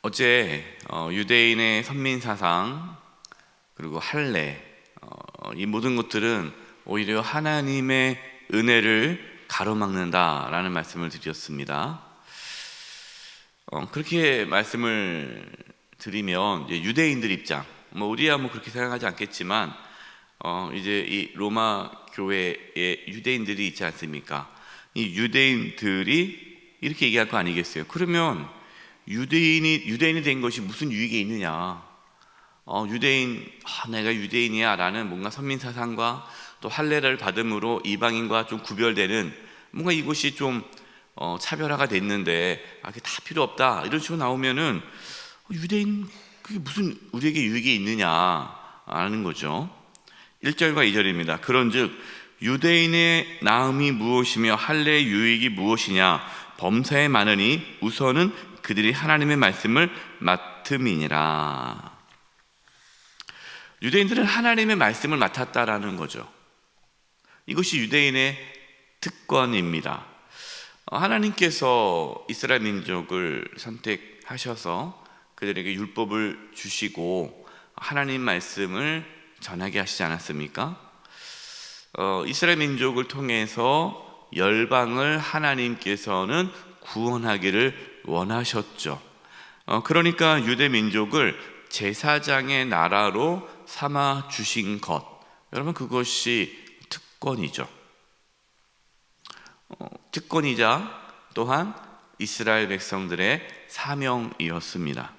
어제 유대인의 선민사상 그리고 할례 이 모든 것들은 오히려 하나님의 은혜를 가로막는다라는 말씀을 드렸습니다. 그렇게 말씀을 드리면 이제 유대인들 입장, 우리야 그렇게 생각하지 않겠지만 이제 이 로마 교회에 유대인들이 있지 않습니까? 이 유대인들이 이렇게 얘기할 거 아니겠어요? 그러면 유대인이 된 것이 무슨 유익이 있느냐? 내가 유대인이야 라는 뭔가 선민사상과 또 할례를 받음으로 이방인과 좀 구별되는 뭔가 이것이 좀 차별화가 됐는데 그게 다 필요 없다 이런 식으로 나오면은 유대인 그게 무슨 우리에게 유익이 있느냐 라는 거죠. 1절과 2절입니다. 그런즉 유대인의 나음이 무엇이며 할례의 유익이 무엇이냐? 범사에 많으니 우선은 그들이 하나님의 말씀을 맡음이니라. 유대인들은 하나님의 말씀을 맡았다라는 거죠. 이것이 유대인의 특권입니다. 하나님께서 이스라엘 민족을 선택하셔서 그들에게 율법을 주시고 하나님 말씀을 전하게 하시지 않았습니까? 이스라엘 민족을 통해서 열방을 하나님께서는 구원하기를 원하셨죠. 그러니까 유대 민족을 제사장의 나라로 삼아 주신 것, 여러분 그것이 특권이죠. 특권이자 또한 이스라엘 백성들의 사명이었습니다.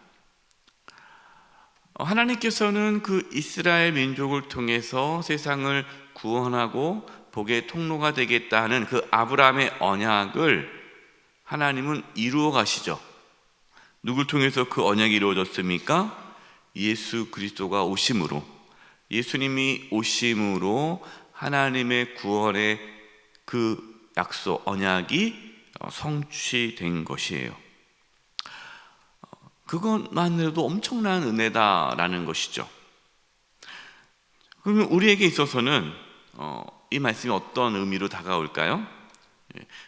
하나님께서는 그 이스라엘 민족을 통해서 세상을 구원하고 복의 통로가 되겠다 하는 그 아브라함의 언약을 하나님은 이루어 가시죠. 누굴 통해서 그 언약이 이루어졌습니까? 예수 그리스도가 오심으로, 예수님이 오심으로 하나님의 구원의 그 약속, 언약이 성취된 것이에요. 그것만으로도 엄청난 은혜다라는 것이죠. 그러면 우리에게 있어서는 이 말씀이 어떤 의미로 다가올까요?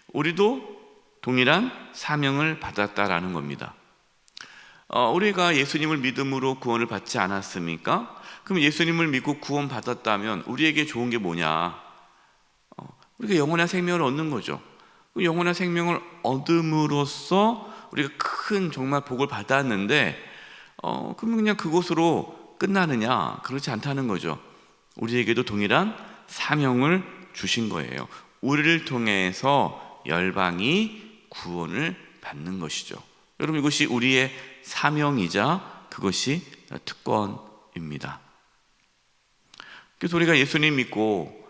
우리도 동일한 사명을 받았다라는 겁니다. 우리가 예수님을 믿음으로 구원을 받지 않았습니까? 그럼 예수님을 믿고 구원 받았다면 우리에게 좋은 게 뭐냐? 우리가 영원한 생명을 얻는 거죠. 영원한 생명을 얻음으로써 우리가 큰 정말 복을 받았는데 그러면 그냥 그것으로 끝나느냐? 그렇지 않다는 거죠. 우리에게도 동일한 사명을 주신 거예요. 우리를 통해서 열방이 구원을 받는 것이죠. 여러분 이것이 우리의 사명이자 그것이 특권입니다. 그래서 우리가 예수님 믿고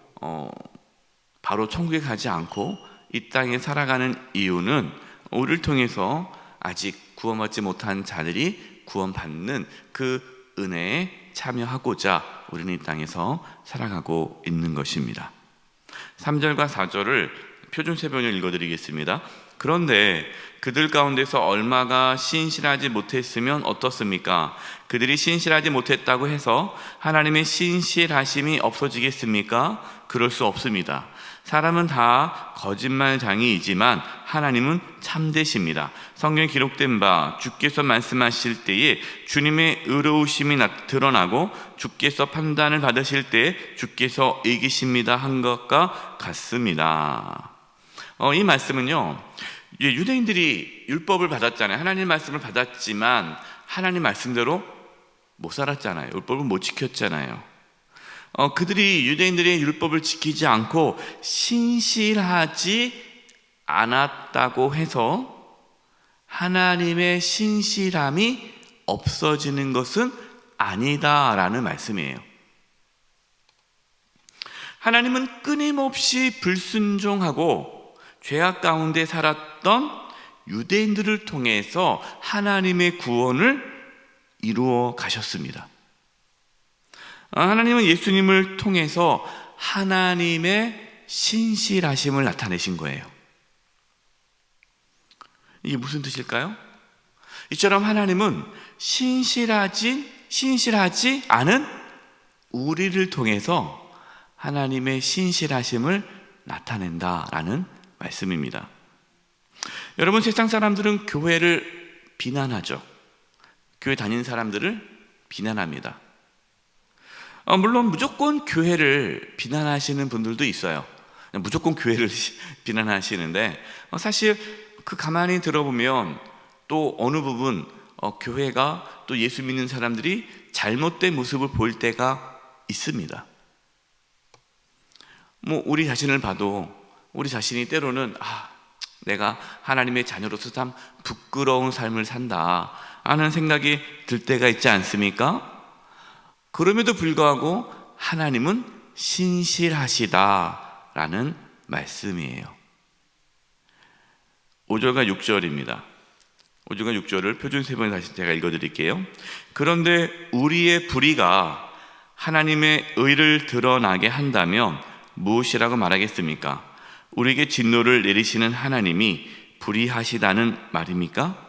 바로 천국에 가지 않고 이 땅에 살아가는 이유는 우리를 통해서 아직 구원받지 못한 자들이 구원받는 그 은혜에 참여하고자 우리는 이 땅에서 살아가고 있는 것입니다. 3절과 4절을 표준세번역을 읽어드리겠습니다. 그런데 그들 가운데서 얼마가 신실하지 못했으면 어떻습니까? 그들이 신실하지 못했다고 해서 하나님의 신실하심이 없어지겠습니까? 그럴 수 없습니다. 사람은 다 거짓말장이이지만 하나님은 참되십니다. 성경에 기록된 바 주께서 말씀하실 때에 주님의 의로우심이 드러나고 주께서 판단을 받으실 때 주께서 이기십니다 한 것과 같습니다. 이 말씀은요, 유대인들이 율법을 받았잖아요. 하나님 말씀을 받았지만 하나님 말씀대로 못 살았잖아요. 율법을 못 지켰잖아요. 그들이 유대인들의 율법을 지키지 않고 신실하지 않았다고 해서 하나님의 신실함이 없어지는 것은 아니다라는 말씀이에요. 하나님은 끊임없이 불순종하고 죄악 가운데 살았던 유대인들을 통해서 하나님의 구원을 이루어 가셨습니다. 하나님은 예수님을 통해서 하나님의 신실하심을 나타내신 거예요. 이게 무슨 뜻일까요? 이처럼 하나님은 신실하지 않은 우리를 통해서 하나님의 신실하심을 나타낸다라는 말씀입니다. 여러분, 세상 사람들은 교회를 비난하죠. 교회 다니는 사람들을 비난합니다. 물론 무조건 교회를 비난하시는 분들도 있어요. 무조건 교회를 비난하시는데 사실 그 가만히 들어보면 또 어느 부분 교회가 또 예수 믿는 사람들이 잘못된 모습을 보일 때가 있습니다. 우리 자신을 봐도 우리 자신이 때로는 내가 하나님의 자녀로서 참 부끄러운 삶을 산다 하는 생각이 들 때가 있지 않습니까? 그럼에도 불구하고 하나님은 신실하시다라는 말씀이에요. 5절과 6절입니다. 5절과 6절을 표준 세번에 다시 제가 읽어드릴게요. 그런데 우리의 불의가 하나님의 의를 드러나게 한다면 무엇이라고 말하겠습니까? 우리에게 진노를 내리시는 하나님이 불의하시다는 말입니까?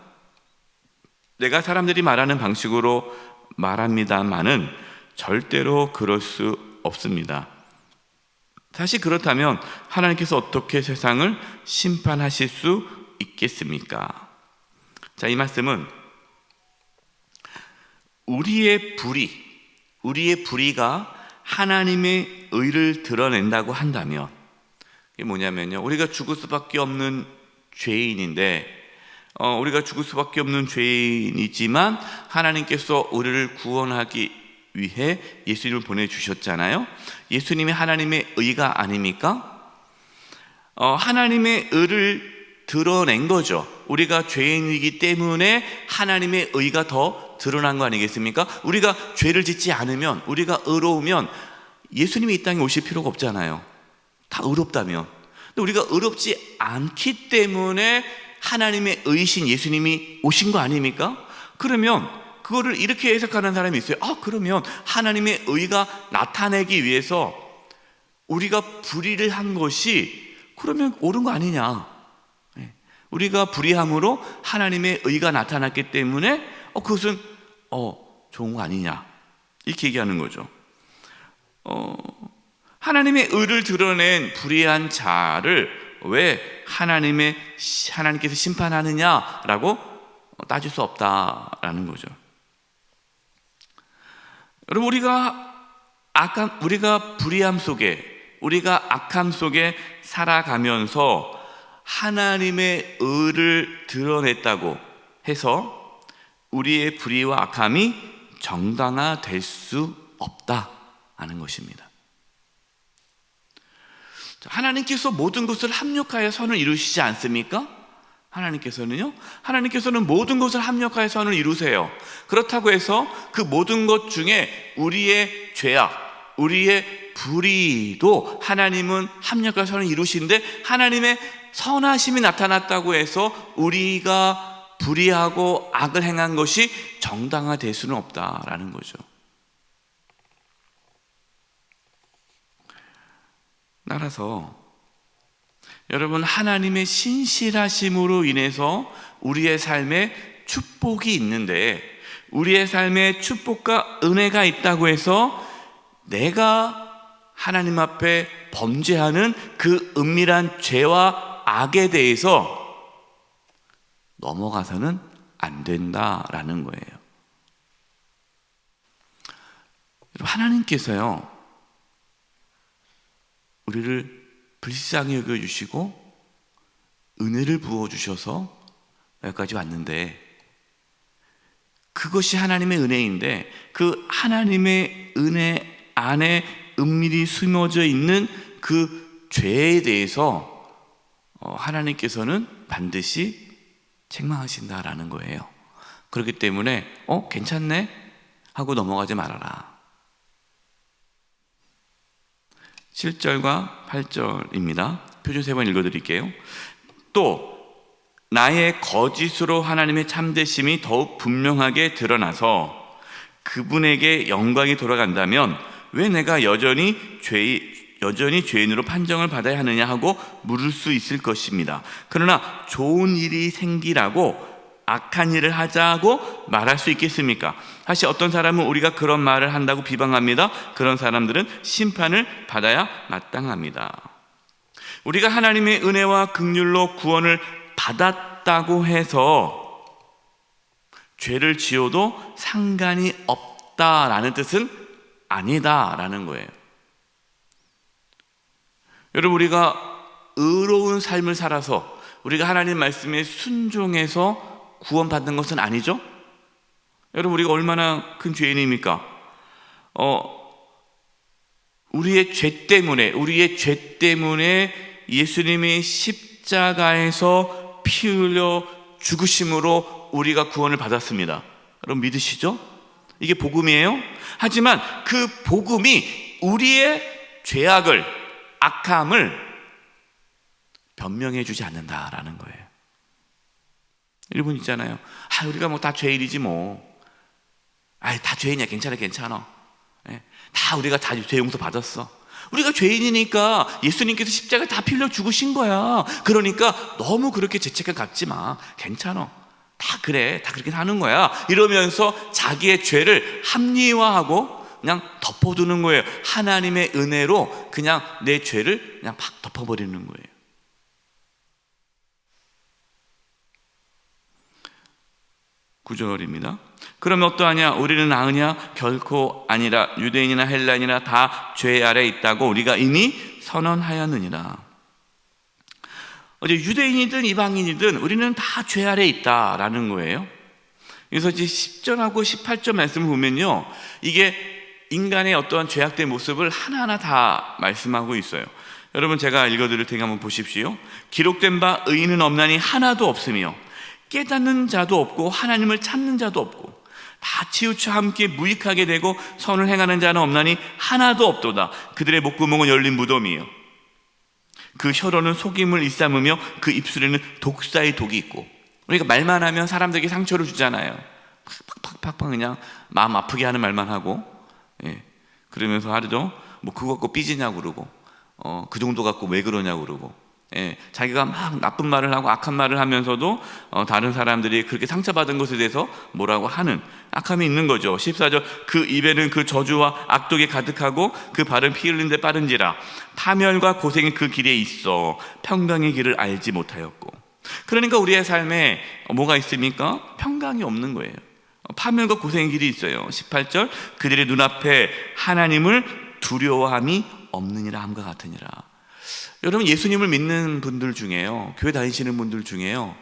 내가 사람들이 말하는 방식으로 말합니다마는 절대로 그럴 수 없습니다. 사실 그렇다면 하나님께서 어떻게 세상을 심판하실 수 있겠습니까? 자, 이 말씀은 우리의 불의가 하나님의 의를 드러낸다고 한다면, 이게 뭐냐면요, 우리가 죽을 수밖에 없는 죄인인데, 우리가 죽을 수밖에 없는 죄인이지만 하나님께서 우리를 구원하기 위해 예수님을 보내주셨잖아요. 예수님이 하나님의 의가 아닙니까? 하나님의 의를 드러낸 거죠. 우리가 죄인이기 때문에 하나님의 의가 더 드러난 거 아니겠습니까? 우리가 죄를 짓지 않으면, 우리가 의로우면 예수님이 이 땅에 오실 필요가 없잖아요. 다 의롭다면. 근데 우리가 의롭지 않기 때문에 하나님의 의신 예수님이 오신 거 아닙니까? 그러면 그거를 이렇게 해석하는 사람이 있어요. 그러면 하나님의 의가 나타내기 위해서 우리가 불의를 한 것이 그러면 옳은 거 아니냐? 우리가 불의함으로 하나님의 의가 나타났기 때문에 그것은 좋은 거 아니냐? 이렇게 얘기하는 거죠. 하나님의 의를 드러낸 불의한 자를 왜 하나님께서 심판하느냐라고 따질 수 없다라는 거죠. 여러분, 우리가 불의함 속에, 우리가 악함 속에 살아가면서 하나님의 의를 드러냈다고 해서 우리의 불의와 악함이 정당화될 수 없다는 것입니다. 하나님께서 모든 것을 합력하여 선을 이루시지 않습니까? 하나님께서는 모든 것을 합력하여 선을 이루세요. 그렇다고 해서 그 모든 것 중에 우리의 죄악, 우리의 불의도 하나님은 합력하여 선을 이루시는데, 하나님의 선하심이 나타났다고 해서 우리가 불의하고 악을 행한 것이 정당화될 수는 없다라는 거죠. 따라서 여러분, 하나님의 신실하심으로 인해서 우리의 삶에 축복이 있는데, 우리의 삶에 축복과 은혜가 있다고 해서 내가 하나님 앞에 범죄하는 그 은밀한 죄와 악에 대해서 넘어가서는 안 된다라는 거예요. 하나님께서요, 우리를 불쌍히 여겨주시고 은혜를 부어주셔서 여기까지 왔는데, 그것이 하나님의 은혜인데 그 하나님의 은혜 안에 은밀히 숨어져 있는 그 죄에 대해서 하나님께서는 반드시 책망하신다라는 거예요. 그렇기 때문에 괜찮네 하고 넘어가지 말아라. 7절과 8절입니다. 표준 3번 읽어드릴게요. 또 나의 거짓으로 하나님의 참되심이 더욱 분명하게 드러나서 그분에게 영광이 돌아간다면 왜 내가 여전히 죄인으로 판정을 받아야 하느냐 하고 물을 수 있을 것입니다. 그러나 좋은 일이 생기라고 악한 일을 하자고 말할 수 있겠습니까? 사실 어떤 사람은 우리가 그런 말을 한다고 비방합니다. 그런 사람들은 심판을 받아야 마땅합니다. 우리가 하나님의 은혜와 긍휼로 구원을 받았다고 해서 죄를 지어도 상관이 없다라는 뜻은 아니다라는 거예요. 여러분, 우리가 의로운 삶을 살아서 우리가 하나님 말씀에 순종해서 구원받는 것은 아니죠? 여러분, 우리가 얼마나 큰 죄인입니까? 우리의 죄 때문에 예수님이 십자가에서 피 흘려 죽으심으로 우리가 구원을 받았습니다. 여러분, 믿으시죠? 이게 복음이에요. 하지만 그 복음이 우리의 죄악을, 악함을 변명해 주지 않는다라는 거예요. 일본 있잖아요. 우리가 뭐 다 죄인이지 뭐. 다 죄인이야. 괜찮아. 다 우리가 다 죄 용서 받았어. 우리가 죄인이니까 예수님께서 십자가 다 피 흘려 죽으신 거야. 그러니까 너무 그렇게 죄책감 갖지 마. 괜찮아. 다 그렇게 사는 거야. 이러면서 자기의 죄를 합리화하고 그냥 덮어두는 거예요. 하나님의 은혜로 그냥 내 죄를 그냥 팍 덮어버리는 거예요. 구절입니다. 그러면 어떠하냐? 우리는 나으냐? 결코 아니라. 유대인이나 헬라인이나 다 죄 아래 있다고 우리가 이미 선언하였느니라. 유대인이든 이방인이든 우리는 다 죄 아래 있다라는 거예요. 그래서 이제 10절하고 18절 말씀을 보면요, 이게 인간의 어떠한 죄악된 모습을 하나하나 다 말씀하고 있어요. 여러분, 제가 읽어드릴 테니 한번 보십시오. 기록된 바 의인은 없나니 하나도 없으며 깨닫는 자도 없고 하나님을 찾는 자도 없고 다 치우쳐 함께 무익하게 되고 선을 행하는 자는 없나니 하나도 없도다. 그들의 목구멍은 열린 무덤이에요. 그 혀로는 속임을 일삼으며 그 입술에는 독사의 독이 있고. 우리가 말만 하면 사람들에게 상처를 주잖아요. 팍팍팍팍 그냥 마음 아프게 하는 말만 하고, 그러면서 하루죠. 뭐 그거 갖고 삐지냐고 그러고, 그 정도 갖고 왜 그러냐고 그러고, 자기가 막 나쁜 말을 하고 악한 말을 하면서도 다른 사람들이 그렇게 상처받은 것에 대해서 뭐라고 하는 악함이 있는 거죠. 14절, 그 입에는 그 저주와 악독이 가득하고 그 발은 피 흘린 데 빠른지라. 파멸과 고생이 그 길에 있어 평강의 길을 알지 못하였고. 그러니까 우리의 삶에 뭐가 있습니까? 평강이 없는 거예요. 파멸과 고생의 길이 있어요. 18절, 그들의 눈앞에 하나님을 두려워함이 없느니라 함과 같으니라. 여러분, 예수님을 믿는 분들 중에요, 교회 다니시는 분들 중에요,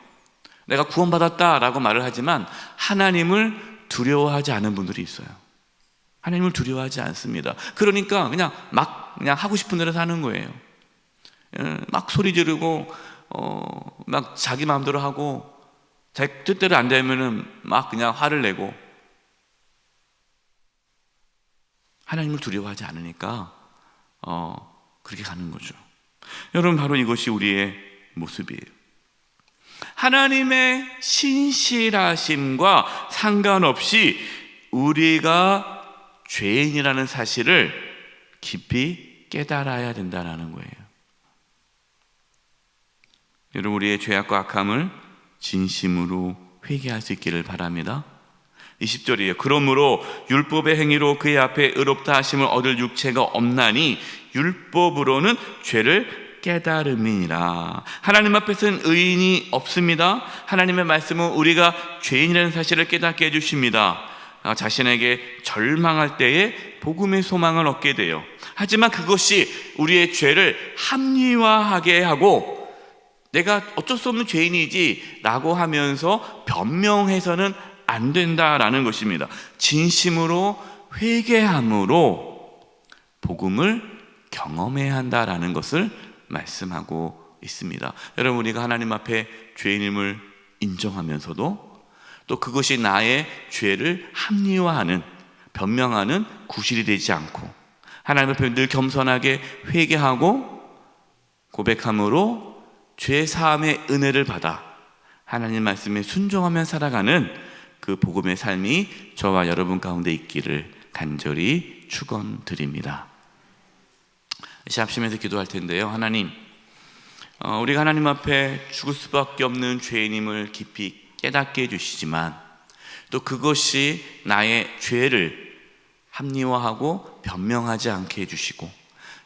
내가 구원받았다라고 말을 하지만 하나님을 두려워하지 않은 분들이 있어요. 하나님을 두려워하지 않습니다. 그러니까 그냥 하고 싶은 대로 사는 거예요. 막 소리 지르고 막 자기 마음대로 하고 자기 뜻대로 안 되면은 막 그냥 화를 내고. 하나님을 두려워하지 않으니까 그렇게 가는 거죠. 여러분, 바로 이것이 우리의 모습이에요. 하나님의 신실하심과 상관없이 우리가 죄인이라는 사실을 깊이 깨달아야 된다는 거예요. 여러분, 우리의 죄악과 악함을 진심으로 회개할 수 있기를 바랍니다. 20절이에요. 그러므로 율법의 행위로 그의 앞에 의롭다 하심을 얻을 육체가 없나니 율법으로는 죄를 깨달음이니라. 하나님 앞에서는 의인이 없습니다. 하나님의 말씀은 우리가 죄인이라는 사실을 깨닫게 해주십니다. 자신에게 절망할 때에 복음의 소망을 얻게 돼요. 하지만 그것이 우리의 죄를 합리화하게 하고 내가 어쩔 수 없는 죄인이지 라고 하면서 변명해서는 안 된다라는 것입니다. 진심으로 회개함으로 복음을 경험해야 한다라는 것을 말씀하고 있습니다. 여러분, 우리가 하나님 앞에 죄인임을 인정하면서도 또 그것이 나의 죄를 합리화하는, 변명하는 구실이 되지 않고 하나님 앞에 늘 겸손하게 회개하고 고백함으로 죄 사함의 은혜를 받아 하나님 말씀에 순종하며 살아가는 그 복음의 삶이 저와 여러분 가운데 있기를 간절히 축원드립니다. 합심해서 기도할 텐데요. 하나님, 우리가 하나님 앞에 죽을 수밖에 없는 죄인임을 깊이 깨닫게 해주시지만 또 그것이 나의 죄를 합리화하고 변명하지 않게 해주시고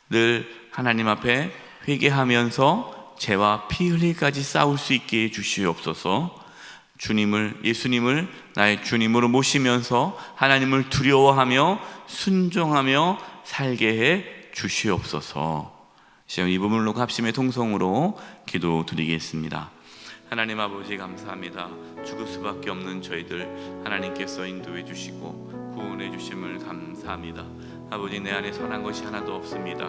늘 하나님 앞에 회개하면서 죄와 피 흘리기까지 싸울 수 있게 해주시옵소서. 예수님을 나의 주님으로 모시면서 하나님을 두려워하며 순종하며 살게 해 주시옵소서. 이 부분을 놓고 합심의 통성으로 기도드리겠습니다. 하나님 아버지 감사합니다. 죽을 수밖에 없는 저희들 하나님께서 인도해 주시고 구원해 주심을 감사합니다. 아버지, 내 안에 선한 것이 하나도 없습니다.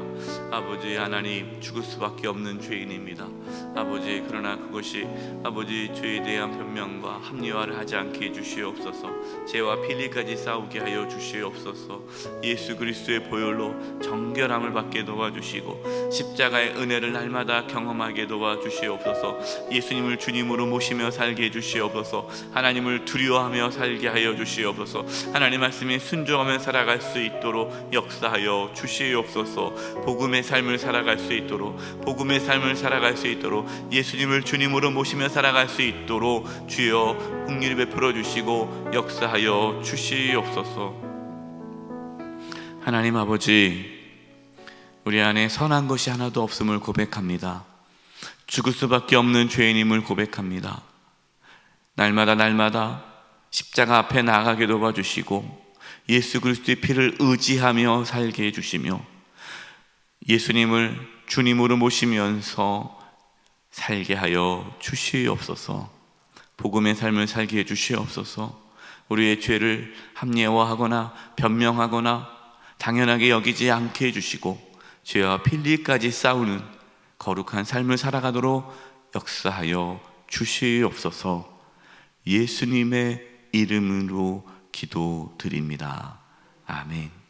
아버지 하나님, 죽을 수밖에 없는 죄인입니다. 아버지, 그러나 그것이 아버지 죄에 대한 변명과 합리화를 하지 않게 해주시옵소서. 죄와 필리까지 싸우게 하여 주시옵소서. 예수 그리스도의 보혈로 정결함을 받게 도와주시고 십자가의 은혜를 날마다 경험하게 도와주시옵소서. 예수님을 주님으로 모시며 살게 해주시옵소서. 하나님을 두려워하며 살게 하여 주시옵소서. 하나님 말씀에 순종하며 살아갈 수 있도록 역사하여 주시옵소서. 복음의 삶을 살아갈 수 있도록, 복음의 삶을 살아갈 수 있도록, 예수님을 주님으로 모시며 살아갈 수 있도록 주여 긍휼히 베풀어 주시고 역사하여 주시옵소서. 하나님 아버지, 우리 안에 선한 것이 하나도 없음을 고백합니다. 죽을 수밖에 없는 죄인임을 고백합니다. 날마다 십자가 앞에 나가게 도와주시고 예수 그리스도의 피를 의지하며 살게 해주시며 예수님을 주님으로 모시면서 살게 하여 주시옵소서. 복음의 삶을 살게 해주시옵소서. 우리의 죄를 합리화하거나 변명하거나 당연하게 여기지 않게 해주시고 죄와 필리까지 싸우는 거룩한 삶을 살아가도록 역사하여 주시옵소서. 예수님의 이름으로 기도드립니다. 아멘.